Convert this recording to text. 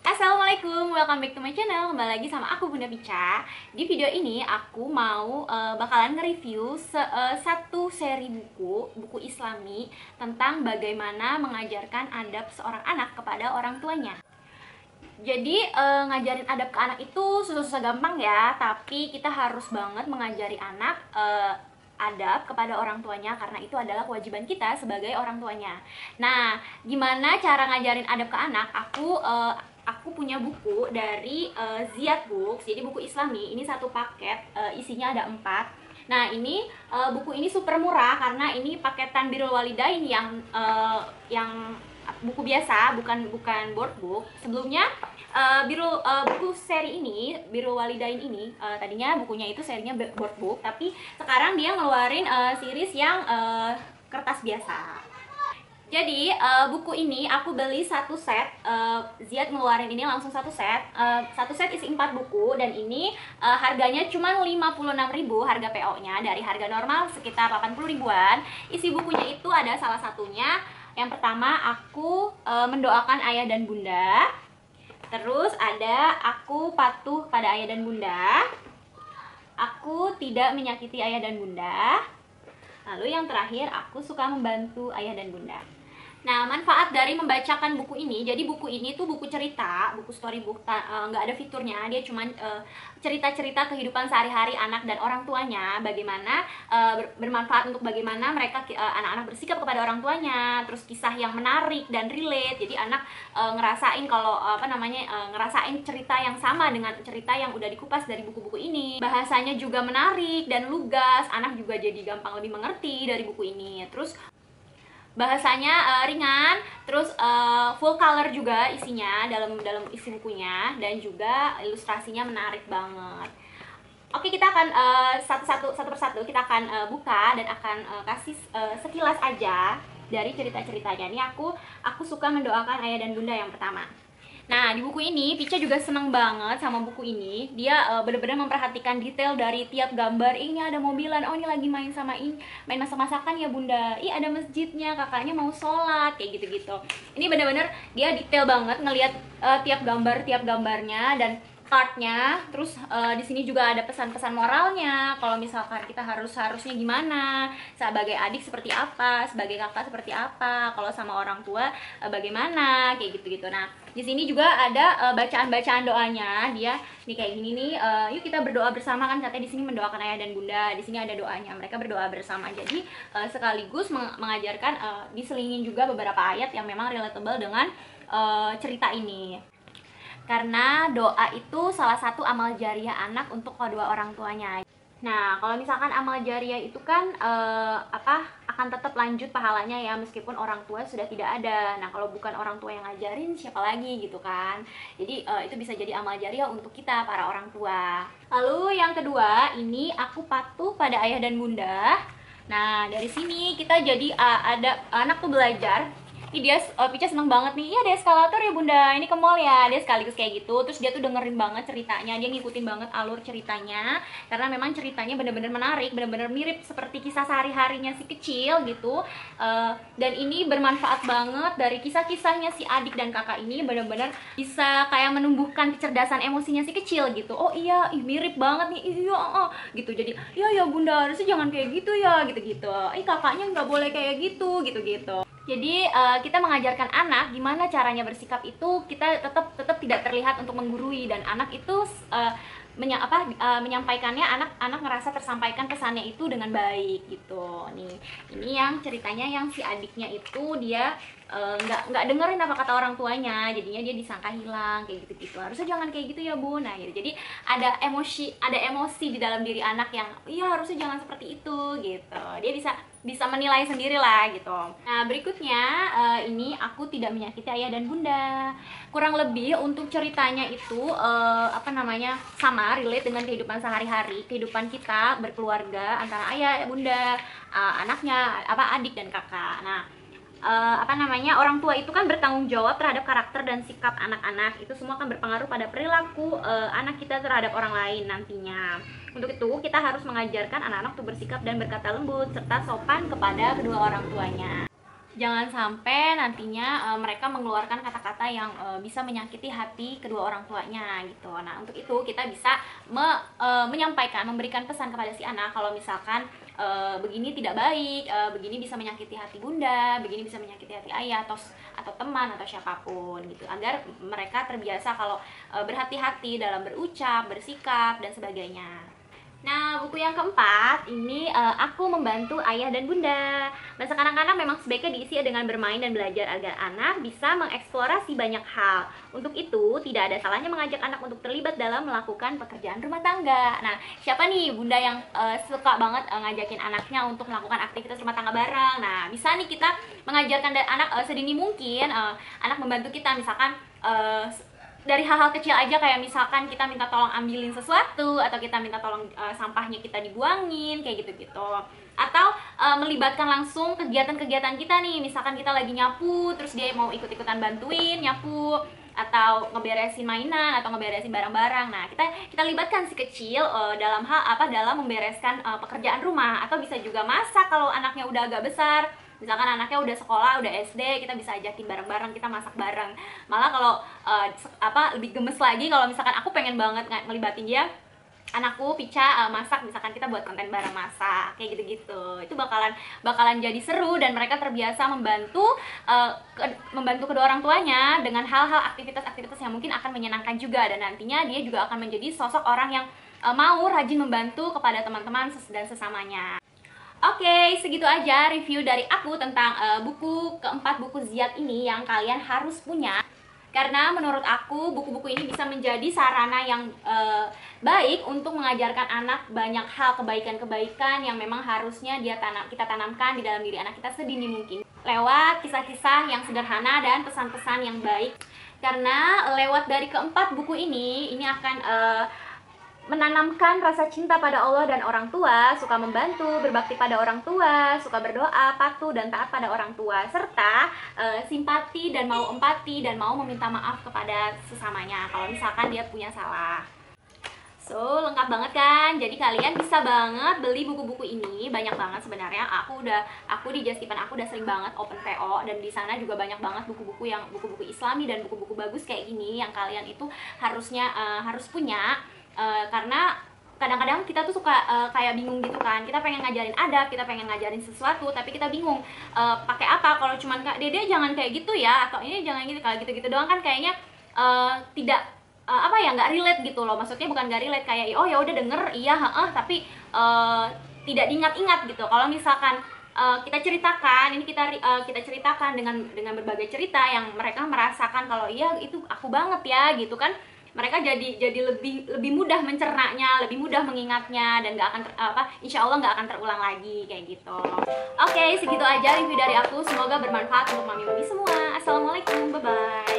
Assalamualaikum, welcome back to my channel. Kembali lagi sama aku Bunda Pica. Di video ini aku mau bakalan nge-review satu seri buku Islami tentang bagaimana mengajarkan adab seorang anak kepada orang tuanya. Jadi ngajarin adab ke anak itu susah-susah gampang ya, tapi kita harus banget mengajari anak adab kepada orang tuanya karena itu adalah kewajiban kita sebagai orang tuanya. Nah, gimana cara ngajarin adab ke anak? Aku punya buku dari Ziyad Books. Jadi buku Islami ini satu paket, isinya ada 4. Nah, ini buku ini super murah karena ini paketan Birrul Walidain yang buku biasa, bukan board book. Sebelumnya buku seri ini, Birrul Walidain ini, tadinya bukunya itu serinya board book, tapi sekarang dia ngeluarin series yang kertas biasa. Jadi buku ini aku beli satu set, Ziyad ngeluarin ini langsung satu set. Satu set isi 4 buku dan ini harganya cuma 56.000 harga PO-nya, dari harga normal sekitar 80 ribuan. Isi bukunya itu ada salah satunya. Yang pertama, aku mendoakan ayah dan bunda. Terus ada aku patuh pada ayah dan bunda. Aku tidak menyakiti ayah dan bunda. Lalu yang terakhir, aku suka membantu ayah dan bunda. Nah, manfaat dari membacakan buku ini, jadi buku ini tuh buku cerita, buku storybook, nggak ada fiturnya, dia cuma cerita-cerita kehidupan sehari-hari anak dan orang tuanya, bagaimana bermanfaat untuk bagaimana mereka anak-anak bersikap kepada orang tuanya, terus kisah yang menarik dan relate, jadi anak ngerasain kalau ngerasain cerita yang sama dengan cerita yang udah dikupas dari buku-buku ini. Bahasanya juga menarik dan lugas, anak juga jadi gampang lebih mengerti dari buku ini. Terus bahasanya ringan, terus full color juga isinya dalam isi bukunya, dan juga ilustrasinya menarik banget. Oke, kita akan satu persatu kita akan buka dan akan kasih sekilas aja dari cerita-ceritanya. Ini aku suka mendoakan ayah dan bunda yang pertama. Nah, di buku ini Pica juga seneng banget sama buku ini. Dia benar-benar memperhatikan detail dari tiap gambar. Ini ada mobilan, oh ini lagi main masak-masakan ya bunda. Ih, ada masjidnya, kakaknya mau sholat, kayak gitu-gitu. Ini benar-benar dia detail banget ngelihat tiap gambarnya dan artnya. Terus di sini juga ada pesan-pesan moralnya. Kalau misalkan kita harusnya gimana, sebagai adik seperti apa, sebagai kakak seperti apa, kalau sama orang tua bagaimana, kayak gitu-gitu. Nah, di sini juga ada bacaan-bacaan doanya. Dia nih kayak gini nih, yuk kita berdoa bersama, kan katanya di sini mendoakan ayah dan bunda. Di sini ada doanya, mereka berdoa bersama. Jadi sekaligus mengajarkan, diselingin juga beberapa ayat yang memang relatable dengan cerita ini. Karena doa itu salah satu amal jariah anak untuk kedua orang tuanya. Nah, kalau misalkan amal jariah itu kan akan tetap lanjut pahalanya ya, meskipun orang tua sudah tidak ada. Nah, kalau bukan orang tua yang ngajarin, siapa lagi gitu kan. Jadi itu bisa jadi amal jariah untuk kita, para orang tua. Lalu yang kedua, ini aku patuh pada ayah dan bunda. Nah, dari sini kita jadi ada anak tuh belajar. Ini dia, Pica seneng banget nih, iya ada eskalator ya bunda, ini ke mall ya, dia sekaligus kayak gitu. Terus dia tuh dengerin banget ceritanya, dia ngikutin banget alur ceritanya, karena memang ceritanya bener-bener menarik, bener-bener mirip seperti kisah sehari-harinya si kecil gitu. Dan ini bermanfaat banget dari kisah-kisahnya si adik dan kakak ini, bener-bener bisa kayak menumbuhkan kecerdasan emosinya si kecil gitu. Oh iya, mirip banget nih, iya gitu. Jadi ya bunda harusnya jangan kayak gitu ya, gitu-gitu. Kakaknya nggak boleh kayak gitu, gitu-gitu. Jadi kita mengajarkan anak gimana caranya bersikap itu, kita tetap tidak terlihat untuk menggurui, dan anak itu menyampaikannya, anak ngerasa tersampaikan pesannya itu dengan baik gitu. Nih, ini yang ceritanya yang si adiknya itu dia nggak dengerin apa kata orang tuanya, jadinya dia disangka hilang kayak gitu-gitu. Harusnya jangan kayak gitu ya bu. Nah gitu, jadi ada emosi di dalam diri anak yang iya harusnya jangan seperti itu gitu. Dia bisa menilai sendiri lah gitu. Nah berikutnya ini aku tidak menyakiti ayah dan bunda. Kurang lebih untuk ceritanya itu sama relate dengan kehidupan sehari-hari, kehidupan kita berkeluarga antara ayah bunda, anaknya, adik dan kakak. Nah orang tua itu kan bertanggung jawab terhadap karakter dan sikap anak-anak. Itu semua akan berpengaruh pada perilaku anak kita terhadap orang lain nantinya. Untuk itu kita harus mengajarkan anak-anak untuk bersikap dan berkata lembut serta sopan kepada kedua orang tuanya. Jangan sampai nantinya mereka mengeluarkan kata-kata yang bisa menyakiti hati kedua orang tuanya gitu. Nah, untuk itu kita bisa menyampaikan, memberikan pesan kepada si anak kalau misalkan begini tidak baik, begini bisa menyakiti hati bunda, begini bisa menyakiti hati ayah atau teman atau siapapun gitu. Agar mereka terbiasa kalau berhati-hati dalam berucap, bersikap dan sebagainya. Nah, buku yang keempat ini aku membantu ayah dan bunda. Masa kanak-kanak memang sebaiknya diisi dengan bermain dan belajar agar anak bisa mengeksplorasi banyak hal. Untuk itu, tidak ada salahnya mengajak anak untuk terlibat dalam melakukan pekerjaan rumah tangga. Nah, siapa nih bunda yang suka banget ngajakin anaknya untuk melakukan aktivitas rumah tangga bareng? Nah, bisa nih kita mengajarkan anak sedini mungkin, anak membantu kita misalkan dari hal-hal kecil aja, kayak misalkan kita minta tolong ambilin sesuatu atau kita minta tolong sampahnya kita dibuangin kayak gitu-gitu, atau melibatkan langsung kegiatan-kegiatan kita nih, misalkan kita lagi nyapu terus dia mau ikut-ikutan bantuin nyapu atau ngeberesin mainan atau ngeberesin barang-barang. Nah, kita libatkan si kecil dalam membereskan pekerjaan rumah, atau bisa juga masak kalau anaknya udah agak besar. Misalkan anaknya udah sekolah, udah SD, kita bisa ajakin bareng-bareng, kita masak bareng. Malah kalau lebih gemes lagi kalau misalkan aku pengen banget ngelibatin dia, anakku Pica masak, misalkan kita buat konten bareng masak kayak gitu-gitu. Itu bakalan jadi seru dan mereka terbiasa membantu kedua orang tuanya dengan hal-hal aktivitas-aktivitas yang mungkin akan menyenangkan juga, dan nantinya dia juga akan menjadi sosok orang yang mau rajin membantu kepada teman-teman dan sesamanya. Oke, segitu aja review dari aku tentang buku keempat, buku Ziyad ini yang kalian harus punya. Karena menurut aku buku-buku ini bisa menjadi sarana yang baik untuk mengajarkan anak banyak hal kebaikan-kebaikan yang memang harusnya kita tanamkan di dalam diri anak kita sedini mungkin. Lewat kisah-kisah yang sederhana dan pesan-pesan yang baik. Karena lewat dari keempat buku ini akan menanamkan rasa cinta pada Allah dan orang tua, suka membantu, berbakti pada orang tua, suka berdoa, patuh dan taat pada orang tua, serta simpati dan mau empati dan mau meminta maaf kepada sesamanya kalau misalkan dia punya salah. So, lengkap banget kan? Jadi kalian bisa banget beli buku-buku ini, banyak banget sebenarnya. Aku di Justipan aku udah sering banget open PO, dan di sana juga banyak banget buku-buku Islami dan buku-buku bagus kayak gini yang kalian itu harus punya. Karena kadang-kadang kita tuh suka kayak bingung gitu kan, kita pengen ngajarin adab, kita pengen ngajarin sesuatu, tapi kita bingung pakai apa. Kalau cuman Kak Dede jangan kayak gitu ya, atau ini jangan gitu, kalau gitu-gitu doang kan kayaknya tidak nggak relate gitu loh. Maksudnya bukan nggak relate, kayak oh ya udah denger iya tapi tidak diingat-ingat gitu. Kalau misalkan kita ceritakan kita ceritakan dengan berbagai cerita yang mereka merasakan kalau iya itu aku banget ya gitu kan, mereka jadi lebih mudah mencernanya, lebih mudah mengingatnya, dan insya Allah nggak akan terulang lagi kayak gitu. Oke, segitu aja review dari aku, semoga bermanfaat untuk mami-mami semua. Assalamualaikum, bye bye.